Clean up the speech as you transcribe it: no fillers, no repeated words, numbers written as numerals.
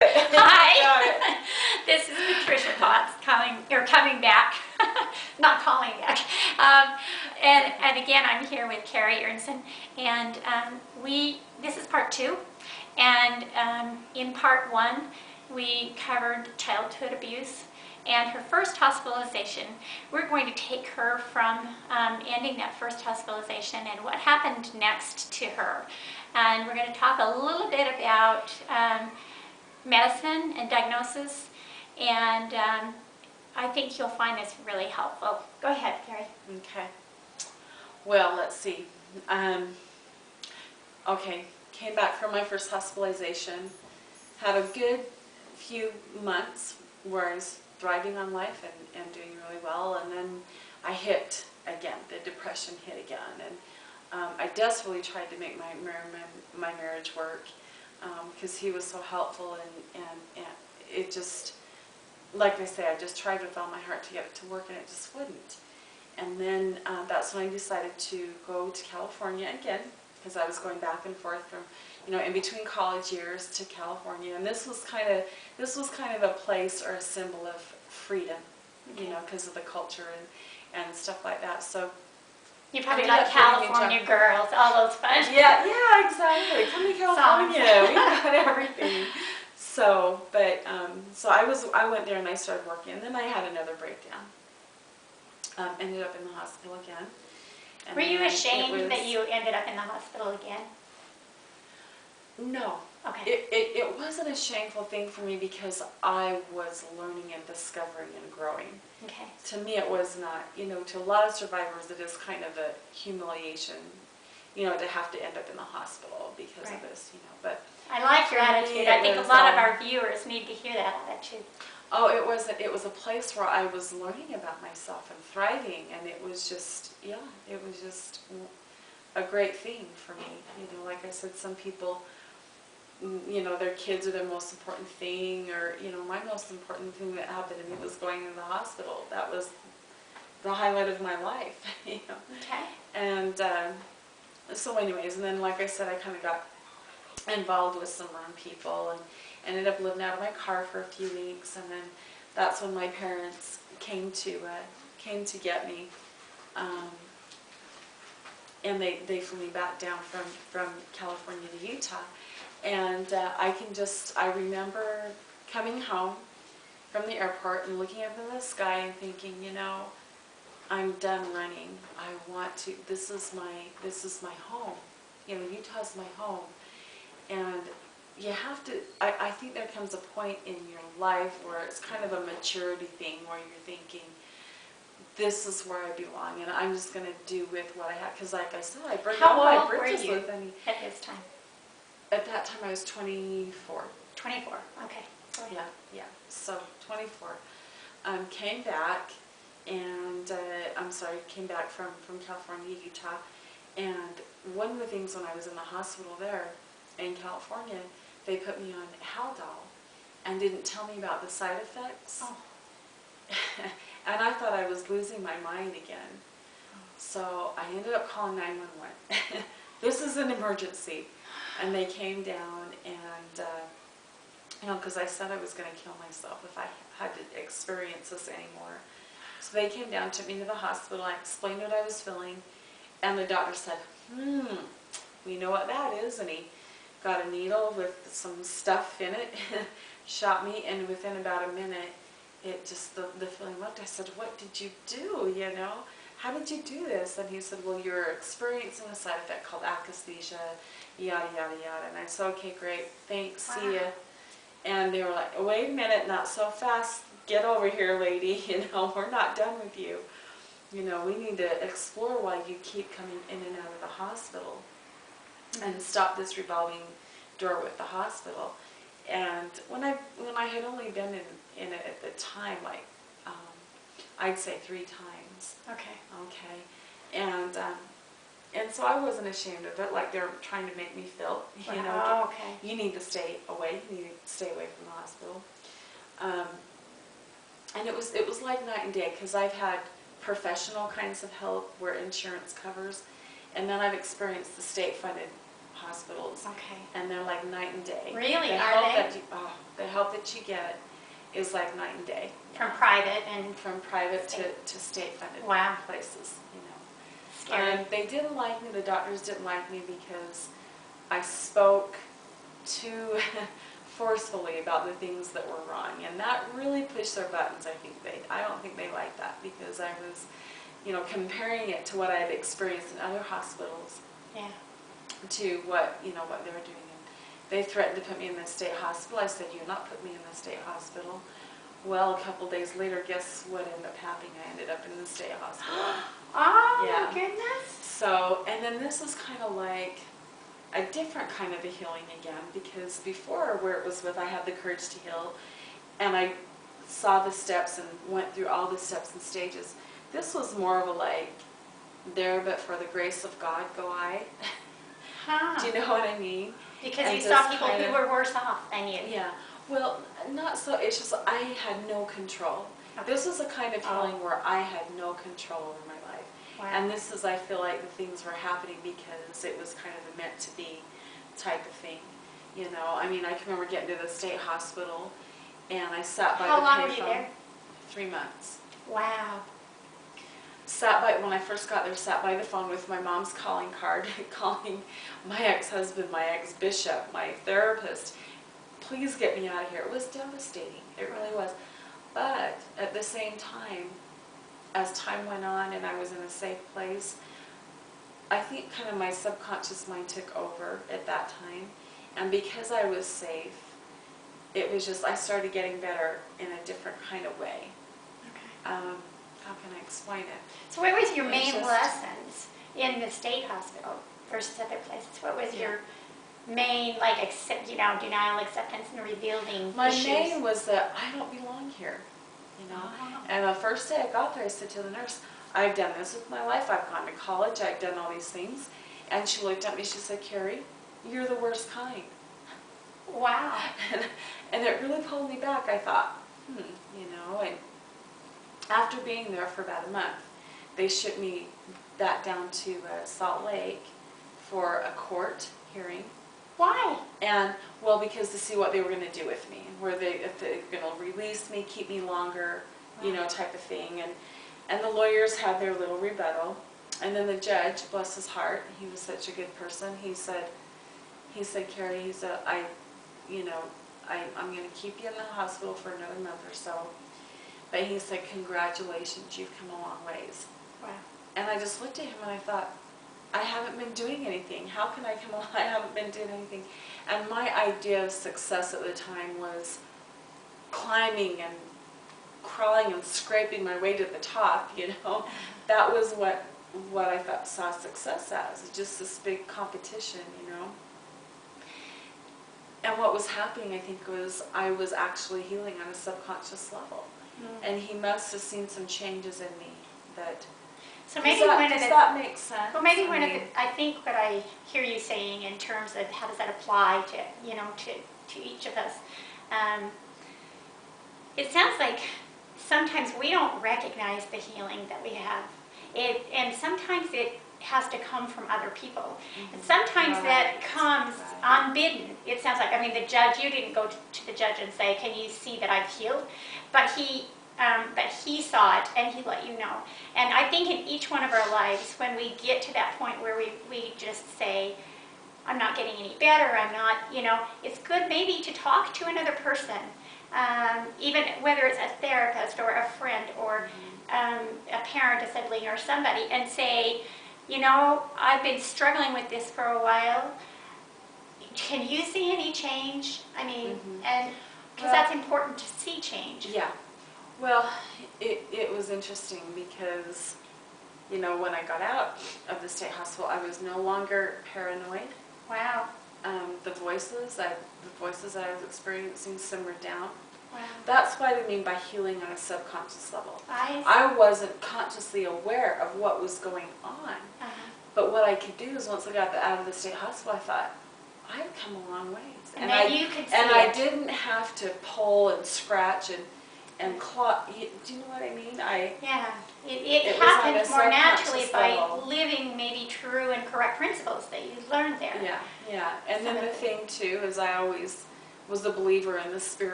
Hi, this is Patricia Potts coming back, not calling back. And again, I'm here with Kerri, and this is part two. And in part one, we covered childhood abuse and her first hospitalization. We're going to take her from ending that first hospitalization and what happened next to her. And we're going to talk a little bit about medicine and diagnosis, and I think you'll find this really helpful. Go ahead, Kerri. Okay. Well, let's see. Okay, came back from my first hospitalization, had a good few months where I was thriving on life and doing really well, and then I hit again, the depression hit again, and I desperately tried to make my marriage work because he was so helpful, and it just, like I say, I just tried with all my heart to get it to work, and it just wouldn't. And then that's when I decided to go to California again, because I was going back and forth from, in between college years to California, and this was kind of a place or a symbol of freedom, Okay. Because of the culture and stuff like that. So You probably like California girls, all those fun. Yeah, exactly. Come to California, we've got everything. So, but I went there and I started working, and then I had another breakdown. Ended up in the hospital again. And Were you ashamed that you ended up in the hospital again? No. Okay. It wasn't a shameful thing for me because I was learning and discovering and growing. Okay. To me it was not, to a lot of survivors it is kind of a humiliation, to have to end up in the hospital because of this, but I like your attitude. I think a lot of our viewers need to hear that attitude. Oh, it was a place where I was learning about myself and thriving, and it was just a great thing for me. Like I said, some people, their kids are their most important thing, or, my most important thing that happened to me was going to the hospital. That was the highlight of my life, Okay. And so anyways, and then like I said, I kind of got involved with some wrong people and ended up living out of my car for a few weeks, and then that's when my parents came to get me, and they flew me back down from California to Utah. And I remember coming home from the airport and looking up in the sky and thinking, I'm done running. I want to, this is my home. Utah's my home. And you have to, I think there comes a point in your life where it's kind of a maturity thing where you're thinking, this is where I belong, and I'm just going to do with what I have. Because like I said, I burned all my bridges with any. At this time? At that time I was 24. 24, okay. Yeah, so 24. Came back, and came back from California to Utah, and one of the things when I was in the hospital there in California, they put me on Haldol and didn't tell me about the side effects. Oh. And I thought I was losing my mind again. So I ended up calling 911. This is an emergency. And they came down and, because I said I was going to kill myself if I had to experience this anymore. So they came down, took me to the hospital, I explained what I was feeling, and the doctor said, we know what that is, and he got a needle with some stuff in it, shot me, and within about a minute, it just, the feeling left. I said, what did you do, How did you do this? And he said, well, you're experiencing a side effect called akathisia, yada, yada, yada. And I said, okay, great, thanks, see ya. And they were like, wait a minute, not so fast, get over here, lady, we're not done with you. We need to explore why you keep coming in and out of the hospital and stop this revolving door with the hospital. And when I had only been in it at the time, like, I'd say 3 times. Okay. And so I wasn't ashamed of it, like they're trying to make me feel, okay. You need to stay away, you need to stay away from the hospital. And it was like night and day, because I've had professional kinds of help where insurance covers, and then I've experienced the state-funded hospitals. Okay. And they're like night and day. Really? The Are help they? that you, the help that you get is like night and day. From private and From private state. to state-funded Wow. places, you know. Scary. And they didn't like me, the doctors didn't like me because I spoke too forcefully about the things that were wrong. And that really pushed their buttons, I don't think they liked that because I was, you know, comparing it to what I had experienced in other hospitals Yeah. to what, you know, what they were doing. And they threatened to put me in the state hospital. I said, "You're not put me in the state hospital." Well, a couple days later, guess what ended up happening? I ended up in the state hospital. Oh, Yeah. my goodness. So, and then this was kind of like a different kind of a healing again, because before where it was with I had the courage to heal, and I saw the steps and went through all the steps and stages. This was more of a like, there but for the grace of God go I. Huh. Do you know what I mean? Because And you saw just people kind who of- were worse off than you. Yeah. Well, not so, it's just I had no control. Okay. This was a kind of healing where I had no control over my life. Wow. And this is, I feel like the things were happening because it was kind of a meant to be type of thing. You know, I mean, I can remember getting to the state hospital and I sat by How the long were payphone. you there? 3 months. Wow. Sat by, when I first got there, sat by the phone with my mom's calling card, calling my ex-husband, my ex-bishop, my therapist. Please get me out of here. It was devastating. It really was. But at the same time, as time went on and I was in a safe place, I think kind of my subconscious mind took over at that time. And because I was safe, it was just, I started getting better in a different kind of way. Okay. How can I explain it? So what was your It's main just- lessons in the state hospital versus other places? What was Yeah. your main, like, denial, acceptance, and rebuilding My issues? main was that I don't belong here, you know. Oh. And the first day I got there, I said to the nurse, "I've done this with my life. I've gone to college. I've done all these things." And she looked at me. She said, "Kerri, you're the worst kind." Wow. And it really pulled me back. I thought, you know. And after being there for about a month, they shipped me back down to Salt Lake for a court hearing. Why? And, well, because to see what they were going to do with me, if they were going to release me, keep me longer, you know, type of thing. And the lawyers had their little rebuttal. And then the judge, bless his heart, he was such a good person, he said, "Kerri," he said, I'm going to keep you in the hospital for another month or so. But he said, "Congratulations, you've come a long ways." Wow. And I just looked at him and I thought, I haven't been doing anything. How can I come along? I haven't been doing anything. And my idea of success at the time was climbing and crawling and scraping my way to the top, you know. That was what I thought saw success as, just this big competition, you know. And what was happening, I think, was I was actually healing on a subconscious level. And he must have seen some changes in me that... So maybe does that make sense? Well, maybe I think what I hear you saying in terms of how does that apply to each of us, it sounds like sometimes we don't recognize the healing that we have. And sometimes it has to come from other people. And sometimes that comes unbidden. It sounds like, the judge, you didn't go to the judge and say, "Can you see that I've healed?" But he saw it and he let you know. And I think in each one of our lives, when we get to that point where we just say, "I'm not getting any better, I'm not," it's good maybe to talk to another person, even whether it's a therapist or a friend or a parent, a sibling, or somebody, and say, "I've been struggling with this for a while. Can you see any change?" And because that's important to see change. Yeah. Well, it was interesting because, when I got out of the state hospital, I was no longer paranoid. Wow. The voices that I was experiencing simmered down. Wow. That's what I mean by healing on a subconscious level. I I wasn't consciously aware of what was going on. But what I could do is once I got out of the state hospital, I thought, I've come a long ways. And then you could see I it. didn't have to pull and scratch and, and clock. Do you know what I mean? Yeah, It it was on happens a more naturally subconscious by level. living maybe true and correct principles that you learned there. Yeah, yeah. And then Some the of it. thing too is I always was a believer in the spirit.